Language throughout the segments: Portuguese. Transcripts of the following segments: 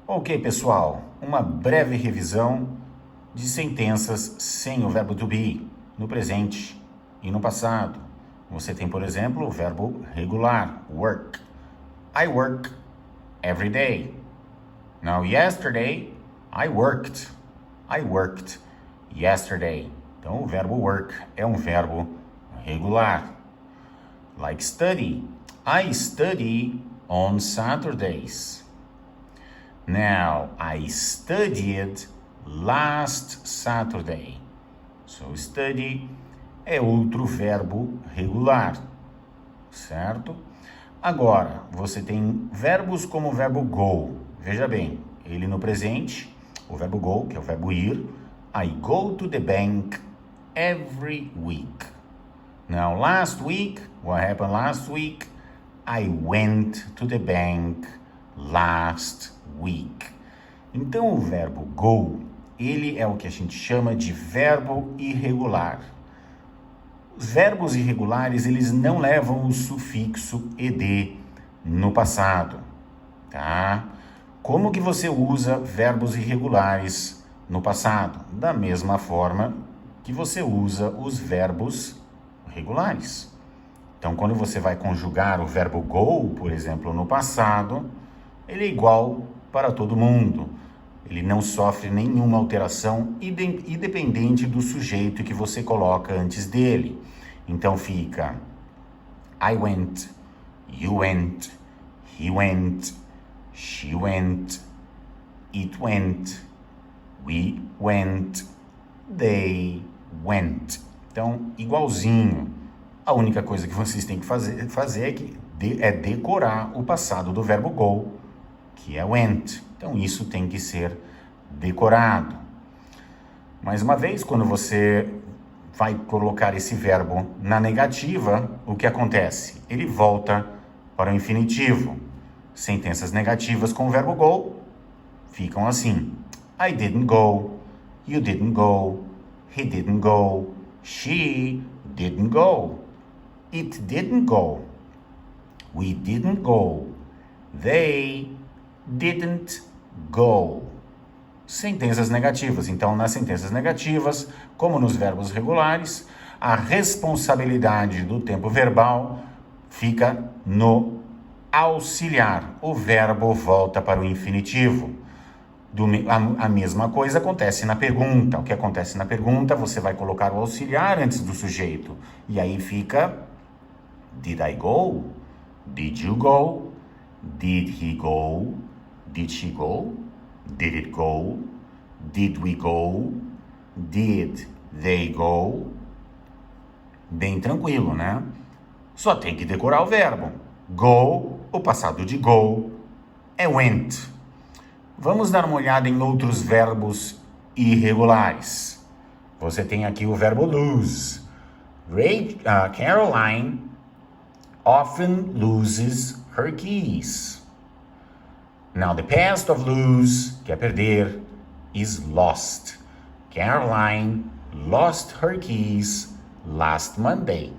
Ok, pessoal, uma breve revisão de sentenças sem o verbo to be, no presente e no passado. Você tem, por exemplo, o verbo regular, work. I work every day. Now, yesterday, I worked. I worked yesterday. Então, o verbo work é um verbo regular. Like study. I study on Saturdays. Now, I studied last Saturday. So, study é outro verbo regular, certo? Agora, você tem verbos como o verbo go. Veja bem, ele no presente, o verbo go, que é o verbo ir. I go to the bank every week. Now, last week, what happened last week? I went to the bank last week. Então, o verbo go, ele é o que a gente chama de verbo irregular. Os verbos irregulares, eles não levam o sufixo ed no passado, tá? Como que você usa verbos irregulares no passado? Da mesma forma que você usa os verbos regulares. Então, quando você vai conjugar o verbo go, por exemplo, no passado, ele é igual para todo mundo. Ele não sofre nenhuma alteração independente do sujeito que você coloca antes dele. Então fica I went, you went, he went, she went, it went, we went, they went. Então, igualzinho. A única coisa que vocês têm que fazer é decorar o passado do verbo go, que é went. Então, isso tem que ser decorado. Mais uma vez, quando você vai colocar esse verbo na negativa, o que acontece? Ele volta para o infinitivo. Sentenças negativas com o verbo go ficam assim. I didn't go, you didn't go, he didn't go, she didn't go, it didn't go, we didn't go, they didn't go. Sentenças negativas. Então, nas sentenças negativas, como nos verbos regulares, a responsabilidade do tempo verbal fica no auxiliar. O verbo volta para o infinitivo. A mesma coisa acontece na pergunta. O que acontece na pergunta, você vai colocar o auxiliar antes do sujeito. E aí fica Did I go? Did you go? Did he go? Did she go? Did it go? Did we go? Did they go? Bem tranquilo, né? Só tem que decorar o verbo. Go, o passado de go, é went. Vamos dar uma olhada em outros verbos irregulares. Você tem aqui o verbo lose. Caroline often loses her keys. Now, the past of lose, que é perder, is lost. Caroline lost her keys last Monday.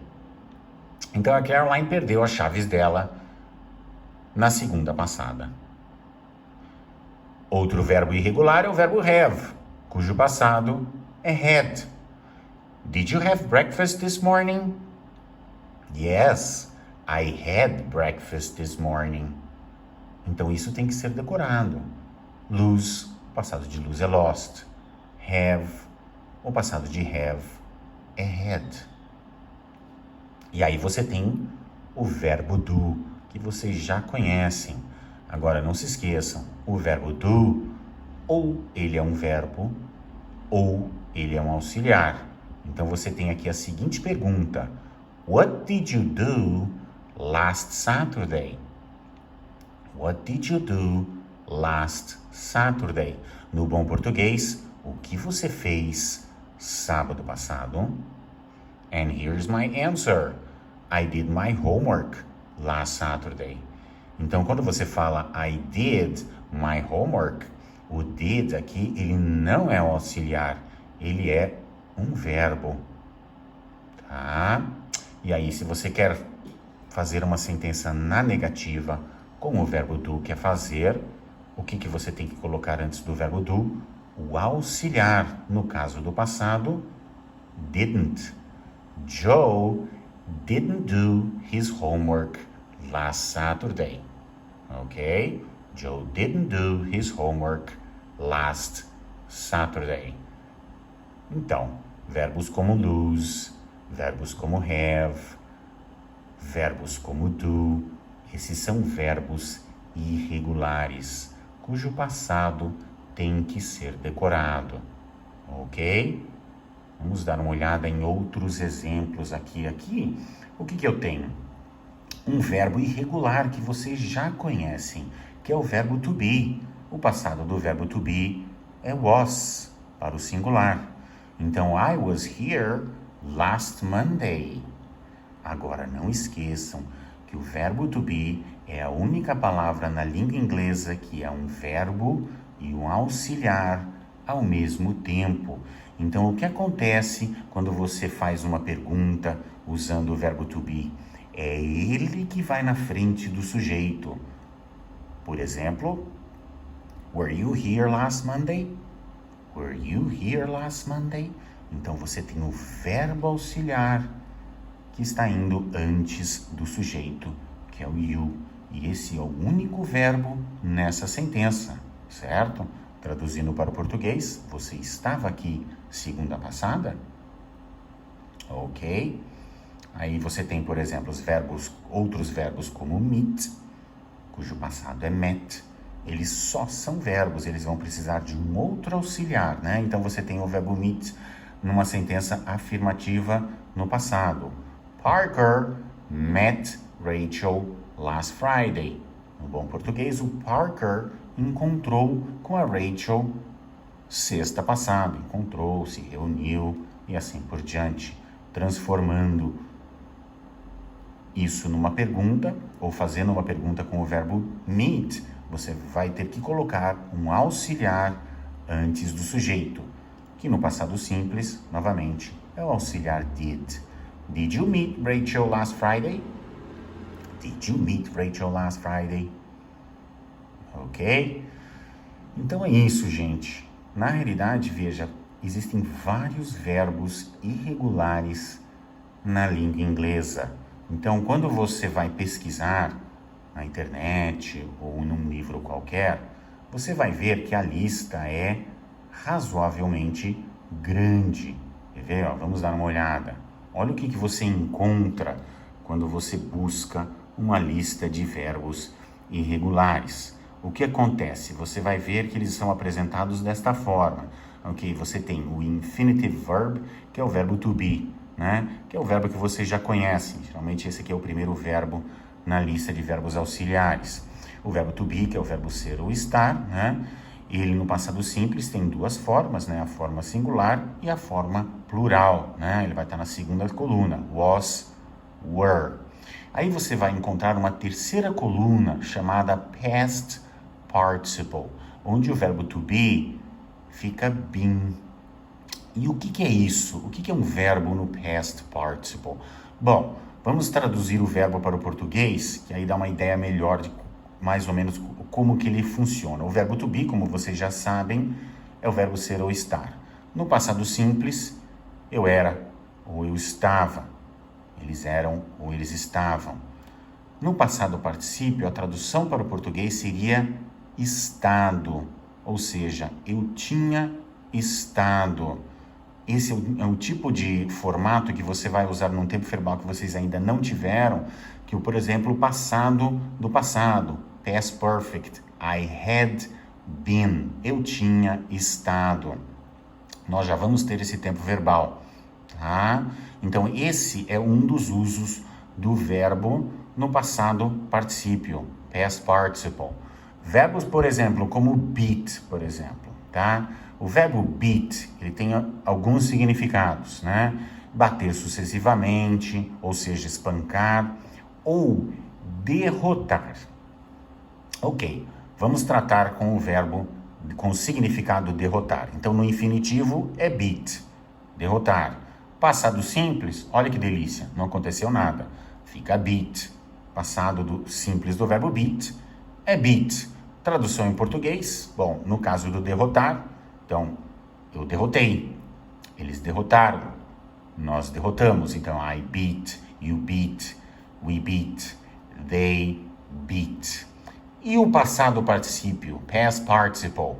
Então, a Caroline perdeu as chaves dela na segunda passada. Outro verbo irregular é o verbo have, cujo passado é had. Did you have breakfast this morning? Yes, I had breakfast this morning. Então, isso tem que ser decorado. Lose, o passado de lose é lost. Have, o passado de have é had. E aí você tem o verbo do, que vocês já conhecem. Agora, não se esqueçam, o verbo do, ou ele é um verbo, ou ele é um auxiliar. Então, você tem aqui a seguinte pergunta. What did you do last Saturday? What did you do last Saturday? No bom português, o que você fez sábado passado? And here's my answer. I did my homework last Saturday. Então, quando você fala I did my homework, o did aqui, ele não é um auxiliar, ele é um verbo, tá? E aí, se você quer fazer uma sentença na negativa, com o verbo do, que é fazer, o que você tem que colocar antes do verbo do? O auxiliar. No caso do passado, didn't. Joe didn't do his homework last Saturday. Ok? Joe didn't do his homework last Saturday. Então, verbos como lose, verbos como have, verbos como do, esses são verbos irregulares, cujo passado tem que ser decorado, ok? Vamos dar uma olhada em outros exemplos aqui. Aqui, o que eu tenho? Um verbo irregular que vocês já conhecem, que é o verbo to be. O passado do verbo to be é was, para o singular. Então, I was here last Monday. Agora, não esqueçam que o verbo to be é a única palavra na língua inglesa que é um verbo e um auxiliar ao mesmo tempo. Então, o que acontece quando você faz uma pergunta usando o verbo to be? É ele que vai na frente do sujeito. Por exemplo, were you here last Monday? Were you here last Monday? Então, você tem o verbo auxiliar que está indo antes do sujeito, que é o you. E esse é o único verbo nessa sentença, certo? Traduzindo para o português, você estava aqui segunda passada? Ok? Aí você tem, por exemplo, outros verbos como meet, cujo passado é met. Eles só são verbos, eles vão precisar de um outro auxiliar, né? Então você tem o verbo meet numa sentença afirmativa no passado. Parker met Rachel last Friday. No bom português, o Parker encontrou com a Rachel sexta passada. Encontrou, se reuniu e assim por diante. Transformando isso numa pergunta ou fazendo uma pergunta com o verbo meet, você vai ter que colocar um auxiliar antes do sujeito, que no passado simples, novamente, é o auxiliar did. Did you meet Rachel last Friday? Did you meet Rachel last Friday? Ok? Então é isso, gente. Na realidade, veja, existem vários verbos irregulares na língua inglesa. Então, quando você vai pesquisar na internet ou num livro qualquer, você vai ver que a lista é razoavelmente grande. Quer ver? Ó, vamos dar uma olhada. Olha o que você encontra quando você busca uma lista de verbos irregulares. O que acontece? Você vai ver que eles são apresentados desta forma. Ok? Você tem o infinitive verb, que é o verbo to be, né? Que é o verbo que vocês já conhecem. Geralmente esse aqui é o primeiro verbo na lista de verbos auxiliares. O verbo to be, que é o verbo ser ou estar, né? Ele no passado simples tem duas formas, né? A forma singular e a forma plural, né? Ele vai estar na segunda coluna, was, were. Aí você vai encontrar uma terceira coluna chamada past participle, onde o verbo to be fica been. E o que é isso? O que é um verbo no past participle? Bom, vamos traduzir o verbo para o português, que aí dá uma ideia melhor de mais ou menos como que ele funciona. O verbo to be, como vocês já sabem, é o verbo ser ou estar. No passado simples, eu era ou eu estava. Eles eram ou eles estavam. No passado particípio, a tradução para o português seria estado, ou seja, eu tinha estado. Esse é o tipo de formato que você vai usar num tempo verbal que vocês ainda não tiveram, que, por exemplo, o passado do passado, past perfect, I had been, eu tinha estado. Nós já vamos ter esse tempo verbal, tá? Então, esse é um dos usos do verbo no passado particípio, past participle. Verbos, por exemplo, como beat, por exemplo, tá? O verbo beat, ele tem alguns significados, né? Bater sucessivamente, ou seja, espancar, ou derrotar. Ok, vamos tratar com o verbo com o significado derrotar. Então, no infinitivo é beat, derrotar. Passado simples, olha que delícia, não aconteceu nada. Fica beat. Passado simples do verbo beat é beat. Tradução em português, bom, no caso do derrotar, então, eu derrotei, eles derrotaram, nós derrotamos, então, I beat, you beat, we beat, they beat. E o passado particípio, past participle,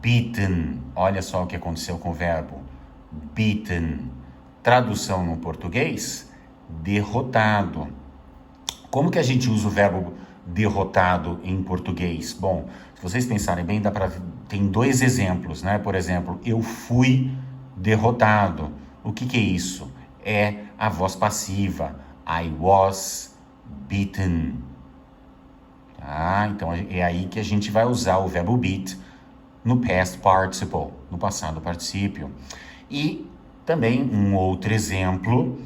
beaten, olha só o que aconteceu com o verbo, beaten. Tradução no português, derrotado. Como que a gente usa o verbo derrotado em português? Bom, se vocês pensarem bem, tem 2 exemplos, né? Por exemplo, eu fui derrotado. O que é isso? É a voz passiva. I was beaten. Tá? Então é aí que a gente vai usar o verbo beat no past participle, no passado particípio. E também um outro exemplo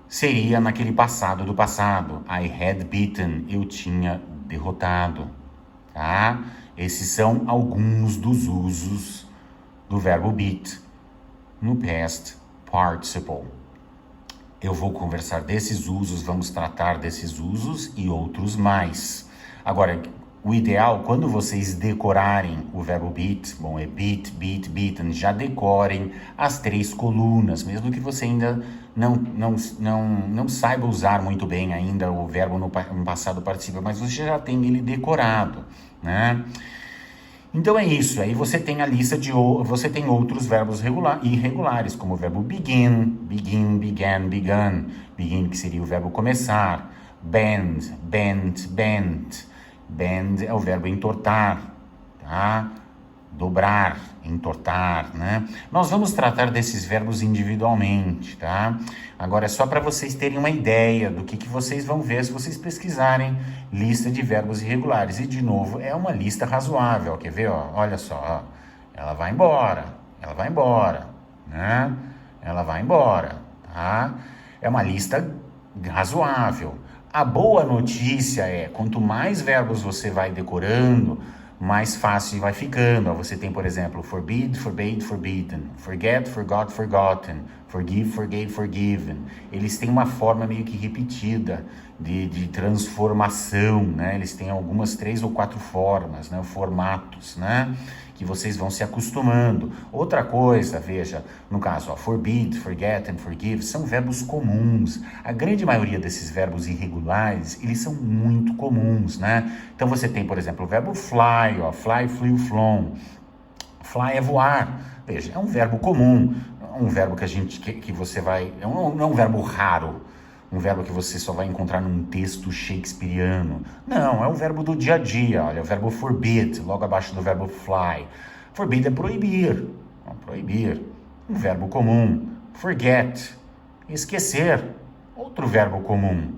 seria naquele passado do passado. I had beaten, eu tinha derrotado. Tá? Esses são alguns dos usos do verbo beat no past participle. Eu vou conversar desses usos, vamos tratar desses usos e outros mais. Agora, o ideal, quando vocês decorarem o verbo beat, bom, é beat, beat, beaten, já decorem as 3 colunas, mesmo que você ainda não saiba usar muito bem ainda o verbo no passado particípio, mas você já tem ele decorado, né? Então é isso, aí você tem a lista você tem outros verbos irregulares, como o verbo begin, begin, began, begun, begin que seria o verbo começar, bend, bent, bent. Bend é o verbo entortar, tá? Dobrar, entortar, né? Nós vamos tratar desses verbos individualmente, tá? Agora é só para vocês terem uma ideia do que vocês vão ver se vocês pesquisarem lista de verbos irregulares. E, de novo, é uma lista razoável, quer ver? Ó? Olha só, ó. Ela vai embora, né? Ela vai embora, tá? É uma lista razoável. A boa notícia é, quanto mais verbos você vai decorando, mais fácil vai ficando. Você tem, por exemplo, forbid, forbade, forbidden, forget, forgot, forgotten, forgive, forgave, forgiven. Eles têm uma forma meio que repetida de transformação, né? Eles têm algumas 3 ou 4 formas, né? Formatos, né? Que vocês vão se acostumando. Outra coisa, veja, no caso, ó, forbid, forget and forgive, são verbos comuns. A grande maioria desses verbos irregulares, eles são muito comuns, né? Então você tem, por exemplo, o verbo fly, ó, fly, flew, flown. Fly é voar. Veja, é um verbo comum, um verbo que você vai, não é um verbo raro, um verbo que você só vai encontrar num texto shakespeariano. Não, é um verbo do dia a dia. Olha, o verbo forbid, logo abaixo do verbo fly. Forbid é proibir. Proibir. Um verbo comum. Forget, esquecer. Outro verbo comum.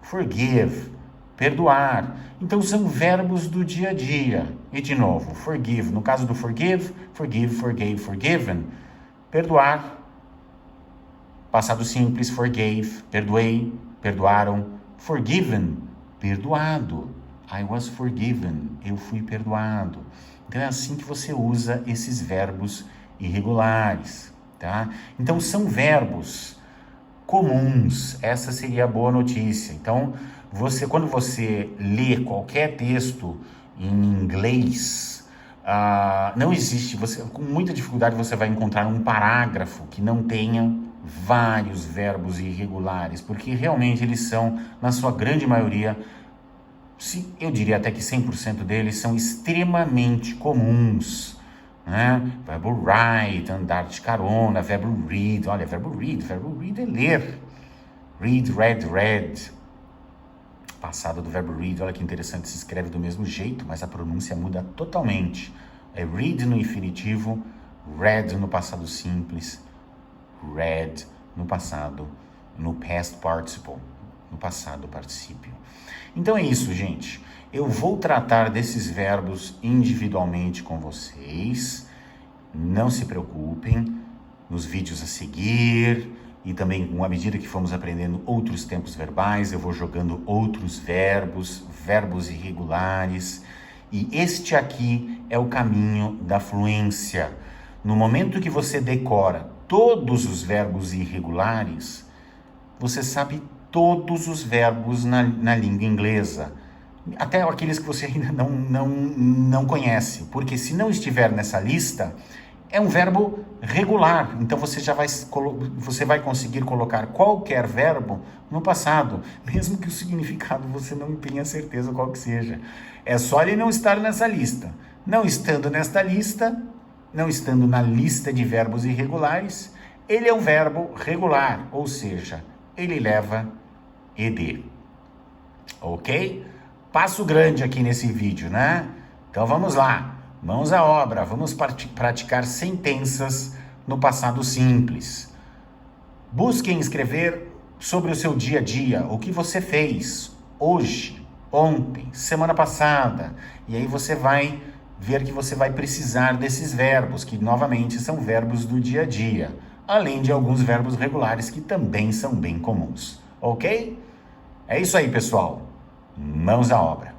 Forgive, perdoar. Então são verbos do dia a dia. E de novo, forgive. No caso do forgive, forgive, forgave, forgiven. Perdoar. Passado simples, forgave, perdoei, perdoaram. Forgiven, perdoado. I was forgiven, eu fui perdoado. Então é assim que você usa esses verbos irregulares, tá? Então são verbos comuns, essa seria a boa notícia. Então, quando você lê qualquer texto em inglês, não existe, com muita dificuldade você vai encontrar um parágrafo que não tenha vários verbos irregulares, porque realmente eles são, na sua grande maioria, eu diria até que 100% deles são extremamente comuns, né? Verbo ride, andar de carona, verbo read, olha, verbo read é ler, read, read, read, passado do verbo read, olha que interessante, se escreve do mesmo jeito, mas a pronúncia muda totalmente, é read no infinitivo, read no passado simples, read no passado, no past participle, no passado particípio. Então é isso, gente. Eu vou tratar desses verbos individualmente com vocês. Não se preocupem, nos vídeos a seguir e também, à medida que formos aprendendo outros tempos verbais, eu vou jogando outros verbos, verbos irregulares. E este aqui é o caminho da fluência. No momento que você decora todos os verbos irregulares, você sabe todos os verbos na língua inglesa. até aqueles que você ainda não conhece, porque se não estiver nessa lista, é um verbo regular, então você vai conseguir colocar qualquer verbo no passado, mesmo que o significado você não tenha certeza qual que seja. É só ele não estar nessa lista. Não estando nesta lista, não estando na lista de verbos irregulares, ele é um verbo regular, ou seja, ele leva ed. Ok? Passo grande aqui nesse vídeo, né? Então vamos lá, mãos à obra, vamos praticar sentenças no passado simples. Busquem escrever sobre o seu dia a dia, o que você fez hoje, ontem, semana passada, e aí você vai ver que você vai precisar desses verbos, que novamente são verbos do dia a dia, além de alguns verbos regulares que também são bem comuns, ok? É isso aí, pessoal. Mãos à obra.